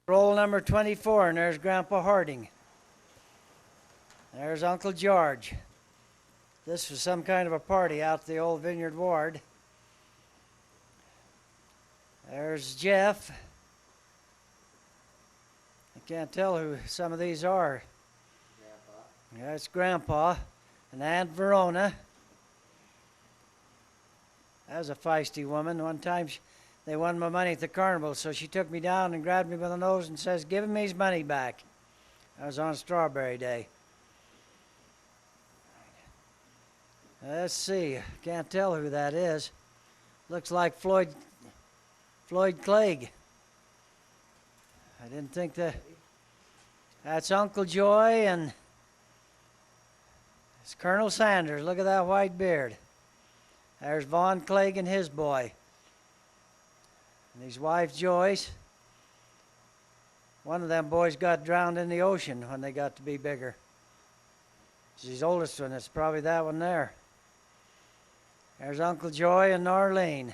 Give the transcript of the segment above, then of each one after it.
Roll number 24, and there's Grandpa Harding. There's Uncle George. This was some kind of a party out at the old Vineyard Ward. There's Jeff. I can't tell who some of these are. Grandpa. Yeah, it's Grandpa. And Aunt Verona. That was a feisty woman. One time they won my money at the carnival, so she took me down and grabbed me by the nose and says, "Give him his money back." That was on Strawberry Day. Let's see. Can't tell who that is. Looks like Floyd Clegg. I didn't think that. That's Uncle Joy, and it's Colonel Sanders. Look at that white beard. There's Vaughn Clegg and his boy. And his wife Joyce. One of them boys got drowned in the ocean when they got to be bigger. It's his oldest one. It's probably that one there. There's Uncle Joy and Narlene.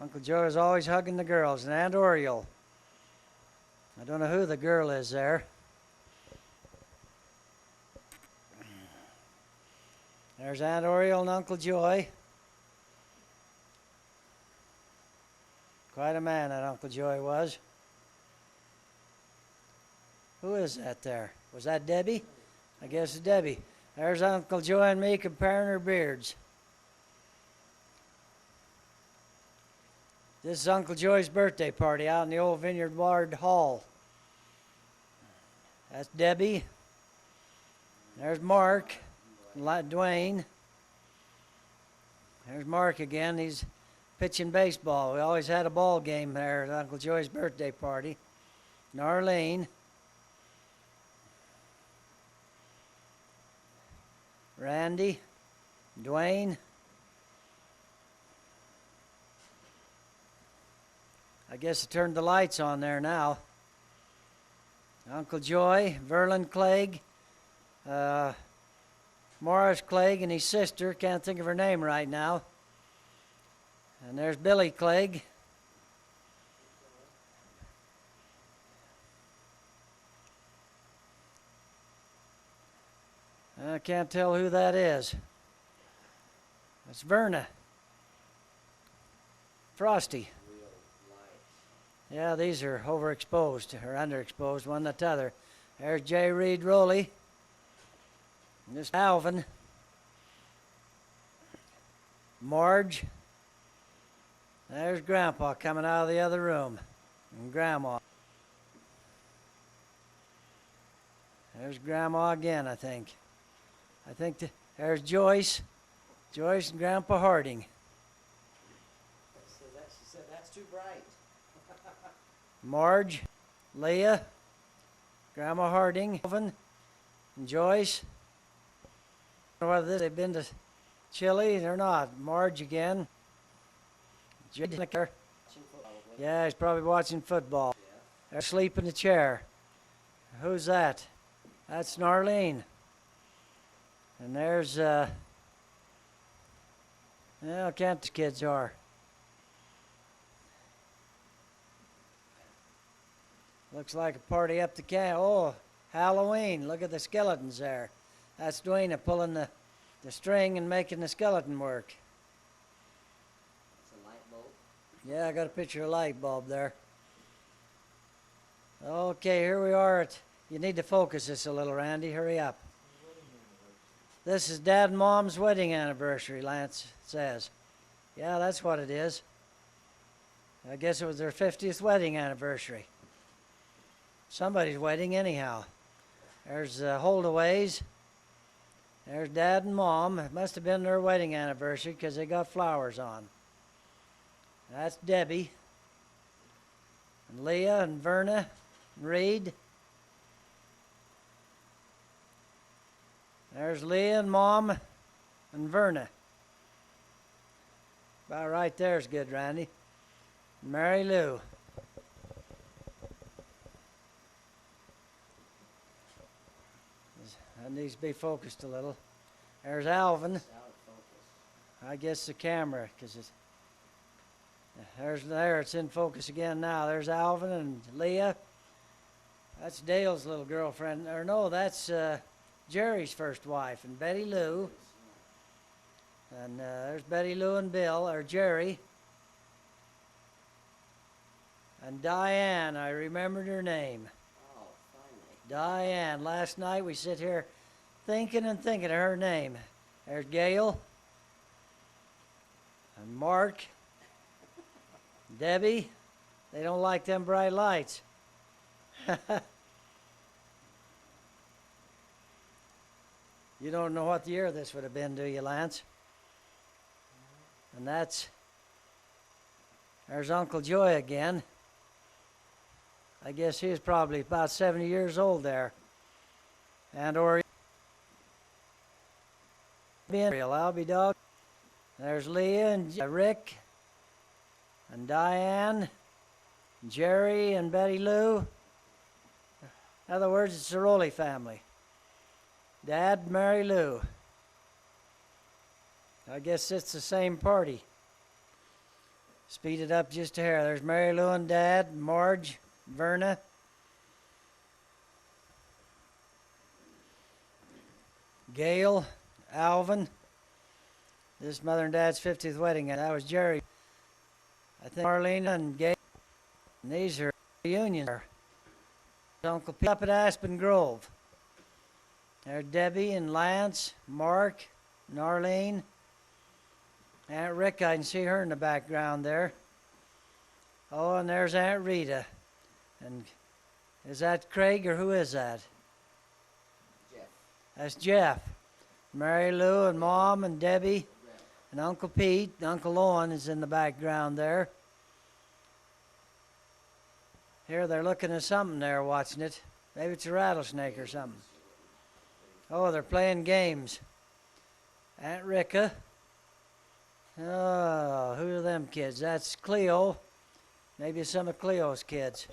Uncle Joy is always hugging the girls. And Aunt Oriole. I don't know who the girl is there. There's Aunt Oriole and Uncle Joy. Quite a man that Uncle Joy was. Who is that there? Was that Debbie? I guess it's Debbie. There's Uncle Joy and me comparing our beards. This is Uncle Joy's birthday party out in the old Vineyard Ward Hall. That's Debbie. There's Mark. Dwayne. There's Mark again. He's pitching baseball. We always had a ball game there at Uncle Joy's birthday party. Narlene. Randy. Dwayne. I guess I turned the lights on there now. Uncle Joy, Verlin Clegg, Morris Clegg and his sister, can't think of her name right now. And there's Billy Clegg. I can't tell who that is. That's Verna. Frosty. Yeah, these are overexposed or underexposed, one to the other. There's J. Reed Rowley. This is Alvin. Marge. There's Grandpa coming out of the other room. And Grandma. There's Grandma again, I think. There's Joyce. Joyce and Grandpa Harding. She said that's too bright. Marge, Leah, Grandma Harding, Alvin, and Joyce. I don't know whether they've been to Chile or not. Marge again. Yeah, he's probably watching football. They're asleep in the chair. Who's that? That's Narlene. And there's, well, can't the kids are. Looks like a party up the camp. Oh, Halloween. Look at the skeletons there. That's Dwayne pulling the string and making the skeleton work. It's a light bulb. Yeah, I got a picture of a light bulb there. Okay, here we are. You need to focus this a little, Randy. Hurry up. This is Dad and Mom's wedding anniversary, Lance says. Yeah, that's what it is. I guess it was their 50th wedding anniversary. Somebody's wedding anyhow. There's Holdaways. There's Dad and Mom. It must have been their wedding anniversary because they got flowers on. That's Debbie. And Leah and Verna and Reed. There's Leah and Mom and Verna. About right there's good, Randy. Mary Lou. That needs to be focused a little. There's Alvin. I guess the camera, because it's... There, it's in focus again now. There's Alvin and Leah. That's Dale's little girlfriend. Or no, that's Jerry's first wife, and Betty Lou. And there's Betty Lou and Bill, or Jerry. And Diane, I remembered her name. Oh, finally. Diane. Last night we sit here thinking and thinking of her name. There's Gail. And Mark. Debbie. They don't like them bright lights. You don't know what the year this would have been, do you, Lance? And there's Uncle Joy again. I guess he was probably about 70 years old there. And or I'll be dog. There's Leah and Rick and Diane, and Jerry and Betty Lou. In other words, it's the Rowley family. Dad, Mary Lou. I guess it's the same party. Speed it up just a hair. There's Mary Lou and Dad, Marge, Verna. Gail, Alvin. This is Mother and Dad's 50th wedding, and that was Jerry. I think Marlena and Gail. And these are reunions. Uncle Pete up at Aspen Grove. There's Debbie and Lance, Mark, and Arlene. Aunt Rick, I can see her in the background there. Oh, and there's Aunt Rita. And is that Craig or who is that? Jeff. That's Jeff. Mary Lou and Mom and Debbie and Uncle Pete. Uncle Owen is in the background there. Here they're looking at something there, watching it. Maybe it's a rattlesnake or something. Oh, they're playing games. Aunt Ricka. Oh, who are them kids? That's Cleo. Maybe some of Cleo's kids.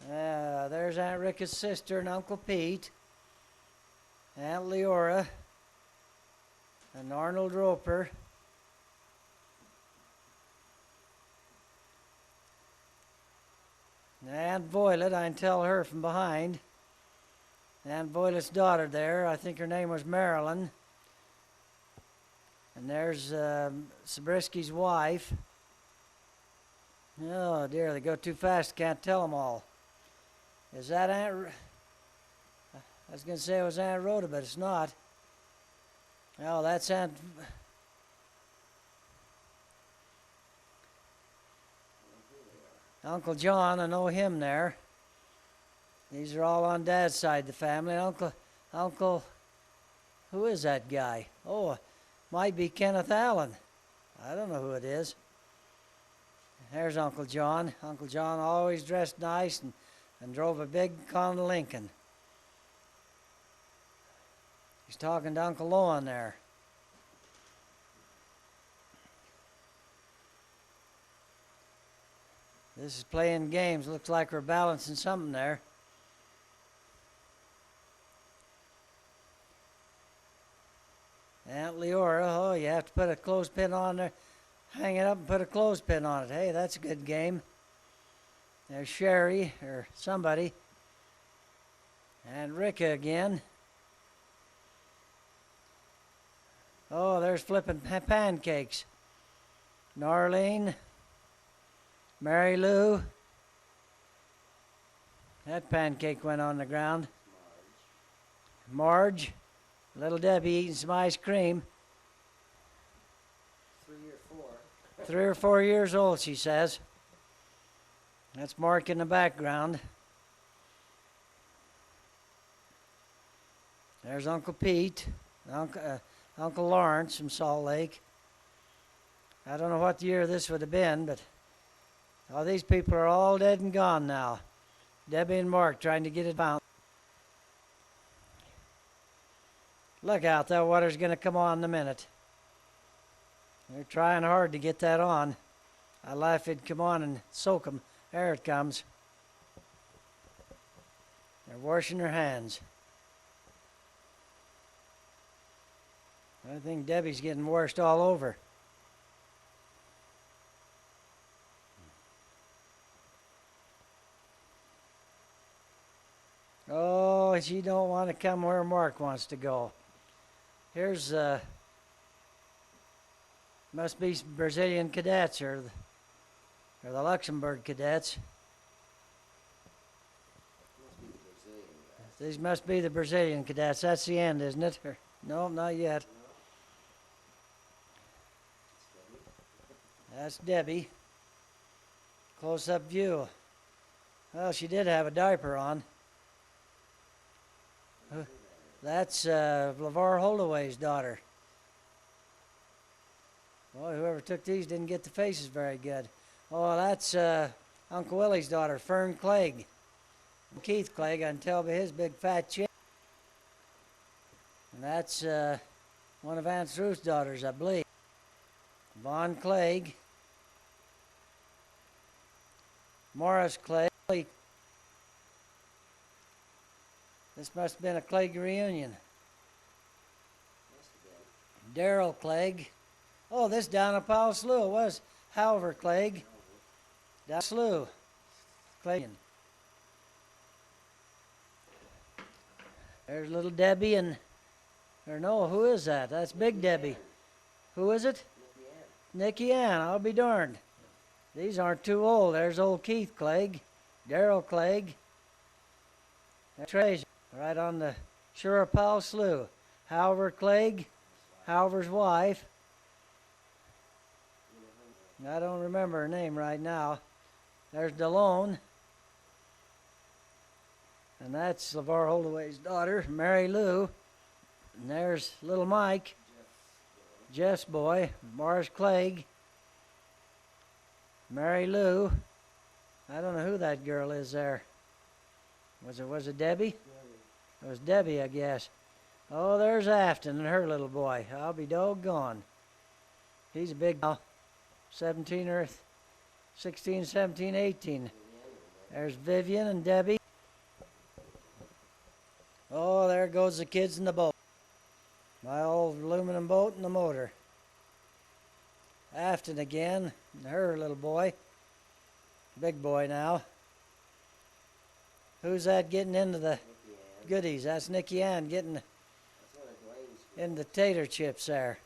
There's Aunt Ricka's sister and Uncle Pete. Aunt Leora. And Arnold Roper. And Aunt Violet, I can tell her from behind. Aunt Violet's daughter there, I think her name was Marilyn. And there's Zabrisky's wife. Oh dear, they go too fast, can't tell them all. Is that Aunt... I was going to say it was Aunt Rhoda, but it's not. Oh, that's Aunt... Uncle John, I know him there. These are all on Dad's side of the family. Uncle, who is that guy? Oh, might be Kenneth Allen. I don't know who it is. There's Uncle John. Uncle John always dressed nice and drove a big Honda Lincoln. He's talking to Uncle Owen there. This is playing games. Looks like we're balancing something there. Aunt Leora, oh, you have to put a clothespin on there. Hang it up and put a clothespin on it. Hey, that's a good game. There's Sherry, or somebody. And Ricka again. Oh, there's flipping pancakes. Narlene. Mary Lou. That pancake went on the ground. Marge. Little Debbie eating some ice cream. 3 or 4. 3 or 4 years old, she says. That's Mark in the background. There's Uncle Pete, Uncle Lawrence from Salt Lake. I don't know what year this would have been, but all these people are all dead and gone now. Debbie and Mark trying to get it bound. Look out, that water's going to come on in a minute. They're trying hard to get that on. I laugh it'd come on and soak them. There it comes. They're washing their hands. I think Debbie's getting washed all over. she don't want to come where Mark wants to go. Here's, must be Brazilian cadets or the Luxembourg cadets. Must be the Brazilian guys. These must be the Brazilian cadets. That's the end, isn't it? Or, no, not yet. No. It's That's Debbie. Close-up view. Well, she did have a diaper on. That's LeVar Holdaway's daughter. Boy, whoever took these didn't get the faces very good. Oh, that's Uncle Willie's daughter, Fern Clegg. Keith Clegg, I can tell by his big fat chin. And that's one of Aunt Ruth's daughters, I believe. Vaughn Clegg. Morris Clegg. This must have been a Clegg reunion. Must have been. Darrell Clegg. Oh, this down at Powell Slough was Halver Clegg. Down Slough. Clegg. There's little Debbie and, or no, who is that? That's Big Debbie. Who is it? Nicky Ann, I'll be darned. These aren't too old. There's old Keith Clegg, Darrell Clegg. There's Treasure, right on the shore of Powell Slough. Halver Clegg, Halver's wife. I don't remember her name right now. There's Delone. And that's LeVar Holdaway's daughter, Mary Lou. And there's little Mike, Jeff's boy, Morris Clegg, Mary Lou. I don't know who that girl is there. Was it Debbie? It was Debbie, I guess. Oh, there's Afton and her little boy. I'll be doggone. He's a big 17 or 16, 17, 18. There's Vivian and Debbie. Oh, there goes the kids in the boat. My old aluminum boat and the motor. Afton again, and her little boy. Big boy now. Who's that getting into the goodies? That's Nicky Ann getting That's one of Dwayne's. in the tater chips there.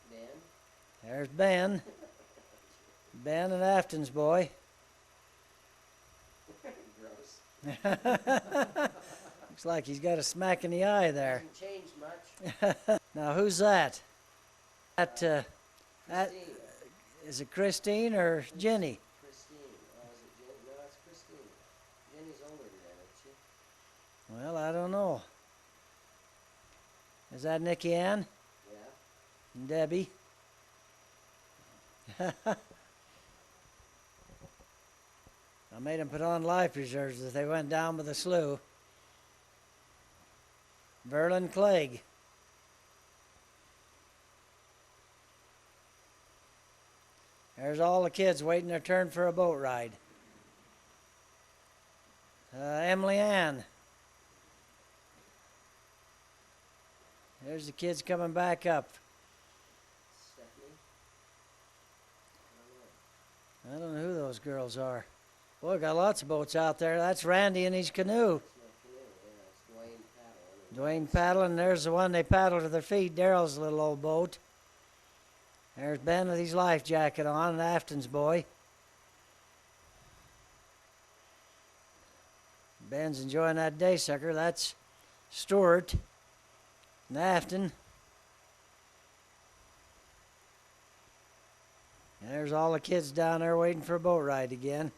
Ben? There's Ben. Ben and Afton's boy. Gross. Looks like he's got a smack in the eye there. Hasn't changed much. Now, who's that? That, that Christine. is it Christine or Jenny? Christine. Oh, is it Jen? No, it's Christine. Jenny's older than that, isn't she? Well, I don't know. Is that Nicky Ann Yeah. and Debbie? I made them put on life preserves as they went down by the slough. Verlin Clegg. There's all the kids waiting their turn for a boat ride. Emily Ann. There's the kids coming back up. Stephanie? I don't know who those girls are. Boy, got lots of boats out there. That's Randy in his canoe. It's no canoe. Yeah, it's Dwayne paddling. Dwayne paddling. There's the one they paddle to their feet. Daryl's little old boat. There's Ben with his life jacket on, and Afton's boy. Ben's enjoying that day sucker. That's Stuart and Afton. And there's all the kids down there waiting for a boat ride again.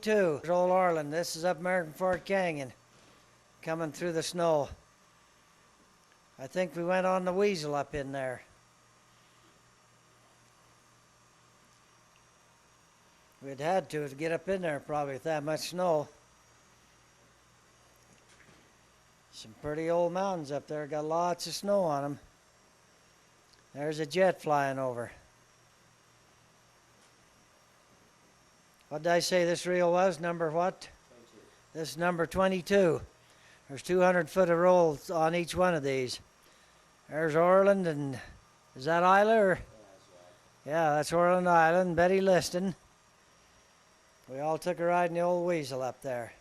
Two. There's Old Arlen. This is up American Fork Canyon, coming through the snow. I think we went on the Weasel up in there. We'd had to get up in there probably with that much snow. Some pretty old mountains up there, got lots of snow on them. There's a jet flying over. What did I say this reel was? Number what? 22. This is number 22. There's 200 foot of rolls on each one of these. There's Orland, and is that Isla? Or? Yeah, that's right. Yeah, that's Orland Island, Betty Liston. We all took a ride in the old Weasel up there.